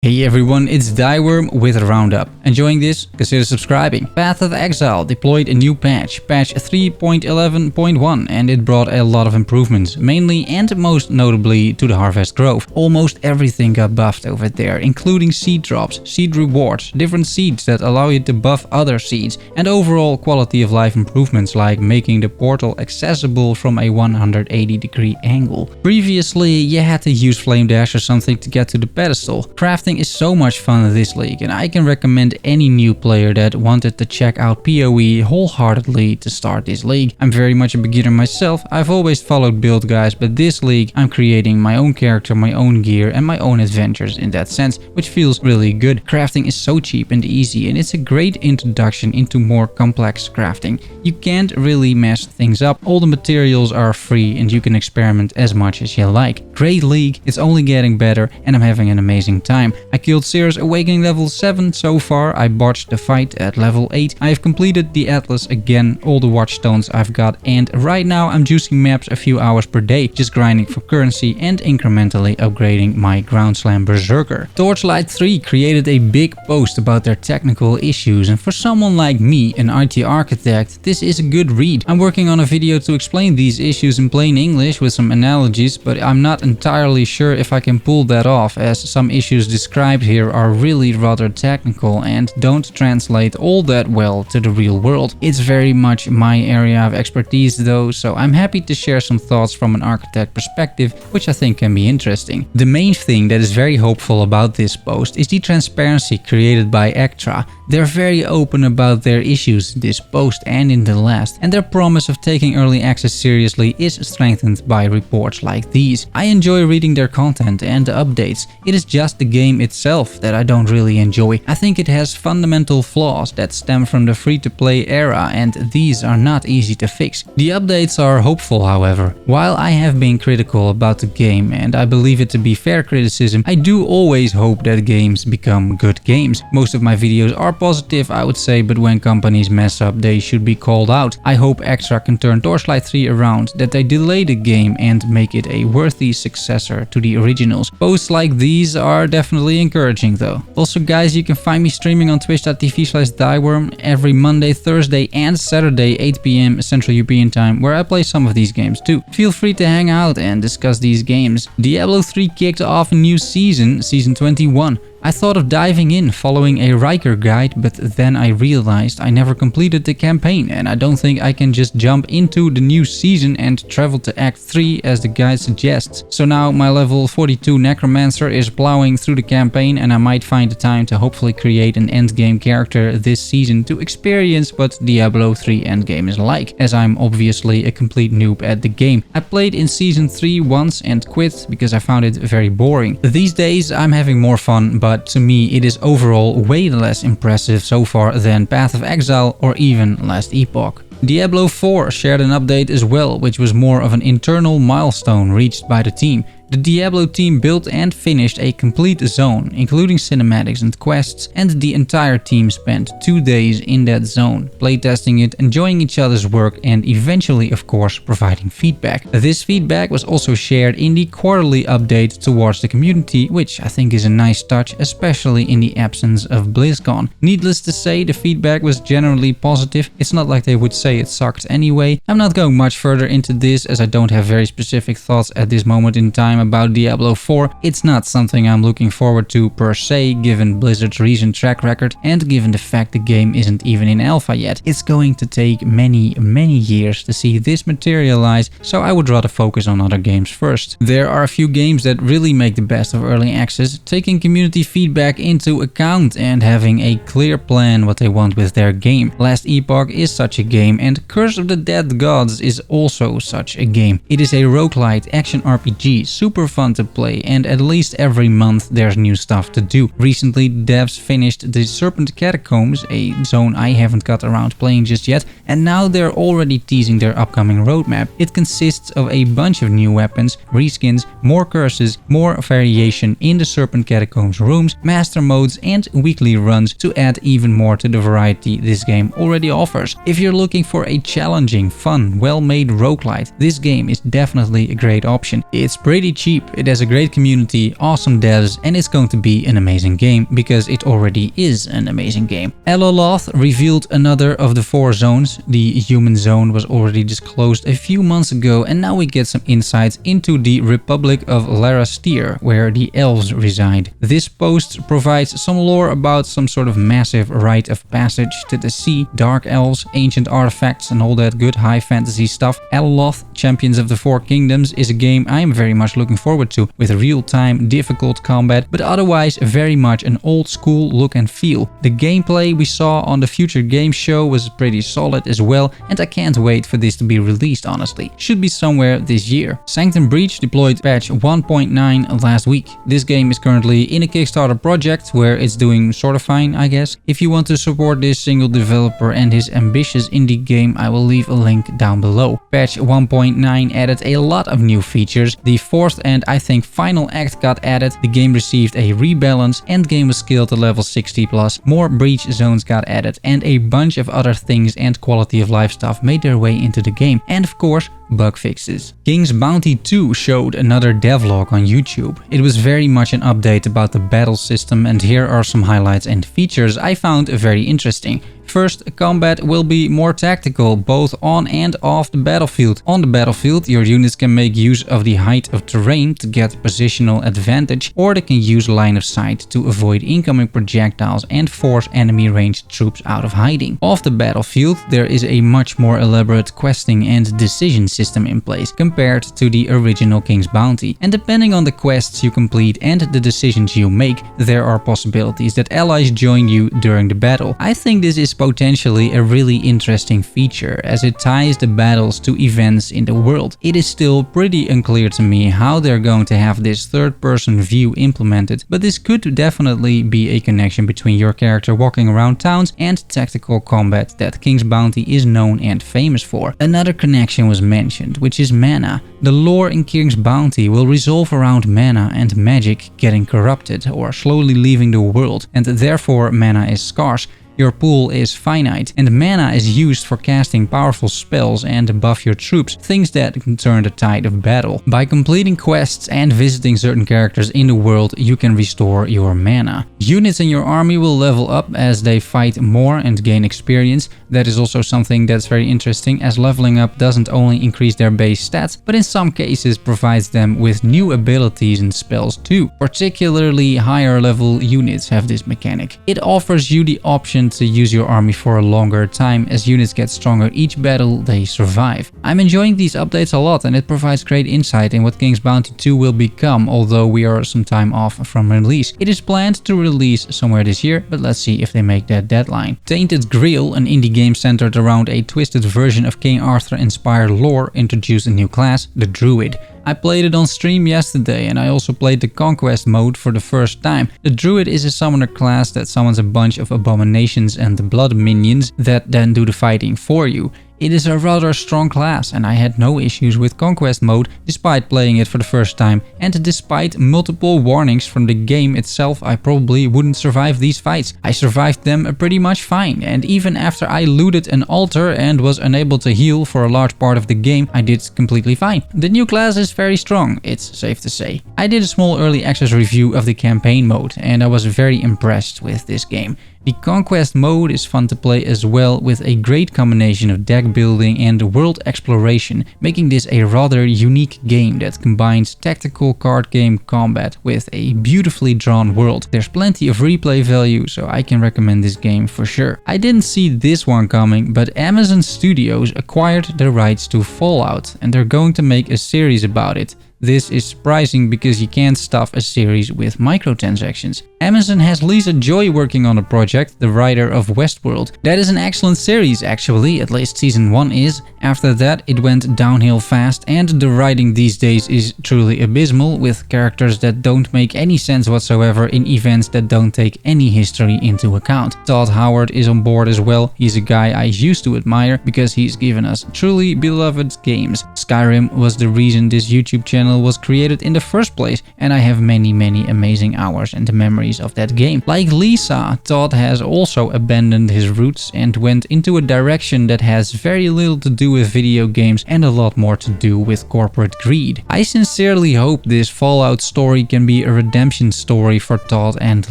Hey everyone, it's Thyworm with a roundup. Enjoying this? Consider subscribing. Path of Exile deployed a new patch 3.11.1, and it brought a lot of improvements, mainly and most notably to the Harvest Grove. Almost everything got buffed over there, including seed drops, seed rewards, different seeds that allow you to buff other seeds, and overall quality of life improvements like making the portal accessible from a 180-degree angle. Previously, you had to use Flame Dash or something to get to the pedestal. Crafting is so much fun in this league, and I can recommend any new player that wanted to check out PoE wholeheartedly to start this league. I'm very much a beginner myself. I've always followed build guys, but this league I'm creating my own character, my own gear and my own adventures in that sense, which feels really good. Crafting is so cheap and easy, and it's a great introduction into more complex crafting. You can't really mess things up. All the materials are free and you can experiment as much as you like. Great league, it's only getting better and I'm having an amazing time. I killed Seer's Awakening level 7 so far. I botched the fight at level 8. I have completed the Atlas again, all the watchstones I've got, and right now I'm juicing maps a few hours per day, just grinding for currency and incrementally upgrading my Ground Slam Berserker. Torchlight 3 created a big post about their technical issues, and for someone like me, an IT architect, this is a good read. I'm working on a video to explain these issues in plain English with some analogies, but I'm not entirely sure if I can pull that off, as some issues described here are really rather technical and don't translate all that well to the real world. It's very much my area of expertise though, so I'm happy to share some thoughts from an architect perspective, which I think can be interesting. The main thing that is very hopeful about this post is the transparency created by Ektra. They're very open about their issues in this post and in the last, and their promise of taking early access seriously is strengthened by reports like these. I enjoy reading their content and the updates. It is just the game itself that I don't really enjoy. I think it has fundamental flaws that stem from the free-to-play era, and these are not easy to fix. The updates are hopeful, however. While I have been critical about the game, and I believe it to be fair criticism, I do always hope that games become good games. Most of my videos are positive, I would say, but when companies mess up, they should be called out. I hope Extra can turn Torchlight 3 around, that they delay the game and make it a worthy successor to the originals. Posts like these are definitely encouraging though. Also guys, you can find me streaming on twitch.tv/Thyworm every Monday, Thursday and Saturday 8 PM Central European Time, where I play some of these games too. Feel free to hang out and discuss these games. Diablo 3 kicked off a new season, Season 21. I thought of diving in following a Riker guide, but then I realized I never completed the campaign and I don't think I can just jump into the new season and travel to Act 3 as the guide suggests. So now my level 42 Necromancer is plowing through the campaign, and I might find the time to hopefully create an endgame character this season to experience what Diablo 3 endgame is like, as I'm obviously a complete noob at the game. I played in Season 3 once and quit because I found it very boring. These days I'm having more fun, but to me it is overall way less impressive so far than Path of Exile or even Last Epoch. Diablo 4 shared an update as well, which was more of an internal milestone reached by the team. The Diablo team built and finished a complete zone, including cinematics and quests, and the entire team spent 2 days in that zone, playtesting it, enjoying each other's work, and eventually, of course, providing feedback. This feedback was also shared in the quarterly update towards the community, which I think is a nice touch, especially in the absence of BlizzCon. Needless to say, the feedback was generally positive. It's not like they would say it sucked anyway. I'm not going much further into this, as I don't have very specific thoughts at this moment in time about Diablo 4. It's not something I'm looking forward to per se, given Blizzard's recent track record and given the fact the game isn't even in alpha yet. It's going to take many years to see this materialize, so I would rather focus on other games first. There are a few games that really make the best of early access, taking community feedback into account and having a clear plan what they want with their game. Last Epoch is such a game, and Curse of the Dead Gods is also such a game. It is a roguelite action RPG, super fun to play, and at least every month there's new stuff to do. Recently, devs finished the Serpent Catacombs, a zone I haven't got around playing just yet, and now they're already teasing their upcoming roadmap. It consists of a bunch of new weapons, reskins, more curses, more variation in the Serpent Catacombs rooms, master modes, and weekly runs to add even more to the variety this game already offers. If you're looking for a challenging, fun, well-made roguelite, this game is definitely a great option. It's pretty cheap. It has a great community, awesome devs, and it's going to be an amazing game because it already is an amazing game. Alaloth revealed another of the 4 zones. The human zone was already disclosed a few months ago, and now we get some insights into the Republic of Larastir, where the elves reside. This post provides some lore about some sort of massive rite of passage to the sea, dark elves, ancient artifacts, and all that good high fantasy stuff. Alaloth, Champions of the 4 Kingdoms, is a game I am very much looking forward to, with real-time, difficult combat, but otherwise very much an old-school look and feel. The gameplay we saw on the Future Games show was pretty solid as well, and I can't wait for this to be released, honestly. Should be somewhere this year. Sanctum Breach deployed patch 1.9 last week. This game is currently in a Kickstarter project where it's doing sort of fine, I guess. If you want to support this single developer and his ambitious indie game, I will leave a link down below. Patch 1.9 added a lot of new features. The 4th and I think final act got added. The game received a rebalance. Endgame was scaled to level 60+. More breach zones got added, and a bunch of other things and quality of life stuff made their way into the game. And of course, bug fixes. King's Bounty 2 showed another devlog on YouTube. It was very much an update about the battle system, and here are some highlights and features I found very interesting. First, combat will be more tactical, both on and off the battlefield. On the battlefield, your units can make use of the height of terrain to get positional advantage, or they can use line of sight to avoid incoming projectiles and force enemy ranged troops out of hiding. Off the battlefield, there is a much more elaborate questing and decision system in place compared to the original King's Bounty. And depending on the quests you complete and the decisions you make, there are possibilities that allies join you during the battle. I think this is potentially a really interesting feature, as it ties the battles to events in the world. It is still pretty unclear to me how they're going to have this third-person view implemented, but this could definitely be a connection between your character walking around towns and tactical combat that King's Bounty is known and famous for. Another connection was mentioned, which is mana. The lore in King's Bounty will resolve around mana and magic getting corrupted or slowly leaving the world, and therefore mana is scarce. Your pool is finite, and mana is used for casting powerful spells and buff your troops, things that can turn the tide of battle. By completing quests and visiting certain characters in the world, you can restore your mana. Units in your army will level up as they fight more and gain experience. That is also something that's very interesting, as leveling up doesn't only increase their base stats, but in some cases provides them with new abilities and spells too. Particularly higher level units have this mechanic. It offers you the option to use your army for a longer time, as units get stronger each battle they survive. I'm enjoying these updates a lot, and it provides great insight in what King's Bounty 2 will become, although we are some time off from release. It is planned to release somewhere this year, but let's see if they make that deadline. Tainted Grail, an indie game centered around a twisted version of King Arthur inspired lore, introduced a new class, the Druid. I played it on stream yesterday, and I also played the Conquest mode for the first time. The Druid is a summoner class that summons a bunch of abominations and blood minions that then do the fighting for you. It is a rather strong class, and I had no issues with Conquest mode despite playing it for the first time, and despite multiple warnings from the game itself, I probably wouldn't survive these fights. I survived them pretty much fine, and even after I looted an altar and was unable to heal for a large part of the game, I did completely fine. The new class is very strong, it's safe to say. I did a small early access review of the campaign mode, and I was very impressed with this game. The Conquest mode is fun to play as well, with a great combination of deck building and world exploration, making this a rather unique game that combines tactical card game combat with a beautifully drawn world. There's plenty of replay value, so I can recommend this game for sure. I didn't see this one coming, but Amazon Studios acquired the rights to Fallout, and they're going to make a series about it. This is surprising because you can't stuff a series with microtransactions. Amazon has Lisa Joy working on the project, the writer of Westworld. That is an excellent series actually, at least season 1 is. After that it went downhill fast, and the writing these days is truly abysmal, with characters that don't make any sense whatsoever in events that don't take any history into account. Todd Howard is on board as well. He's a guy I used to admire because he's given us truly beloved games. Skyrim was the reason this YouTube channel was created in the first place, and I have many amazing hours and memories memories of that game. Like Lisa, Todd has also abandoned his roots and went into a direction that has very little to do with video games and a lot more to do with corporate greed. I sincerely hope this Fallout story can be a redemption story for Todd and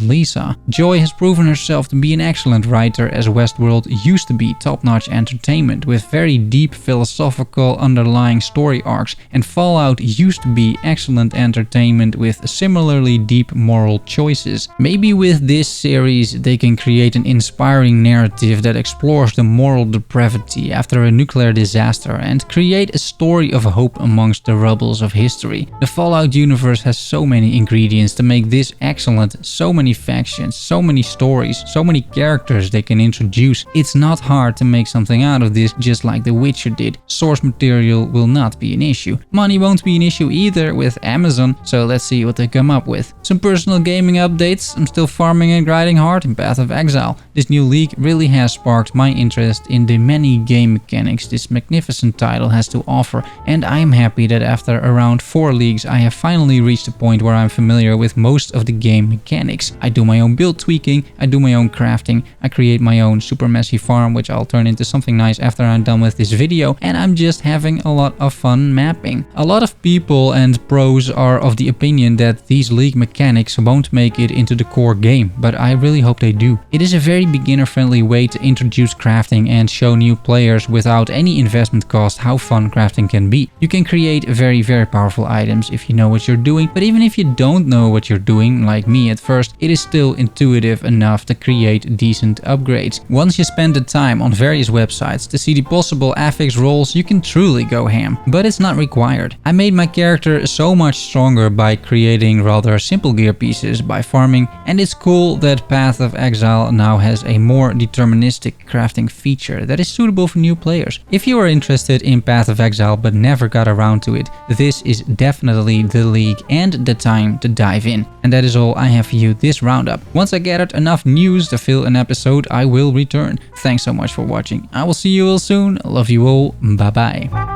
Lisa. Joy has proven herself to be an excellent writer, as Westworld used to be top-notch entertainment with very deep philosophical underlying story arcs, and Fallout used to be excellent entertainment with similarly deep moral choices. Maybe with this series they can create an inspiring narrative that explores the moral depravity after a nuclear disaster and create a story of hope amongst the rubbles of history. The Fallout universe has so many ingredients to make this excellent, so many factions, so many stories, so many characters they can introduce. It's not hard to make something out of this, just like The Witcher did. Source material will not be an issue. Money won't be an issue either with Amazon, so let's see what they come up with. Some personal gaming updates. I'm still farming and grinding hard in Path of Exile. This new league really has sparked my interest in the many game mechanics this magnificent title has to offer, and I'm happy that after around 4 leagues I have finally reached a point where I'm familiar with most of the game mechanics. I do my own build tweaking, I do my own crafting, I create my own super messy farm, which I'll turn into something nice after I'm done with this video, and I'm just having a lot of fun mapping. A lot of people and pros are of the opinion that these league mechanics won't make it into the core game, but I really hope they do. It is a very beginner-friendly way to introduce crafting and show new players without any investment cost how fun crafting can be. You can create very powerful items if you know what you're doing, but even if you don't know what you're doing, like me at first, it is still intuitive enough to create decent upgrades. Once you spend the time on various websites to see the possible affix rolls, you can truly go ham, but it's not required. I made my character so much stronger by creating rather simple gear pieces by farming, and it's cool that Path of Exile now has a more deterministic crafting feature that is suitable for new players. If you are interested in Path of Exile but never got around to it, this is definitely the league and the time to dive in. And that is all I have for you this roundup. Once I gathered enough news to fill an episode, I will return. Thanks so much for watching. I will see you all soon. Love you all. Bye bye.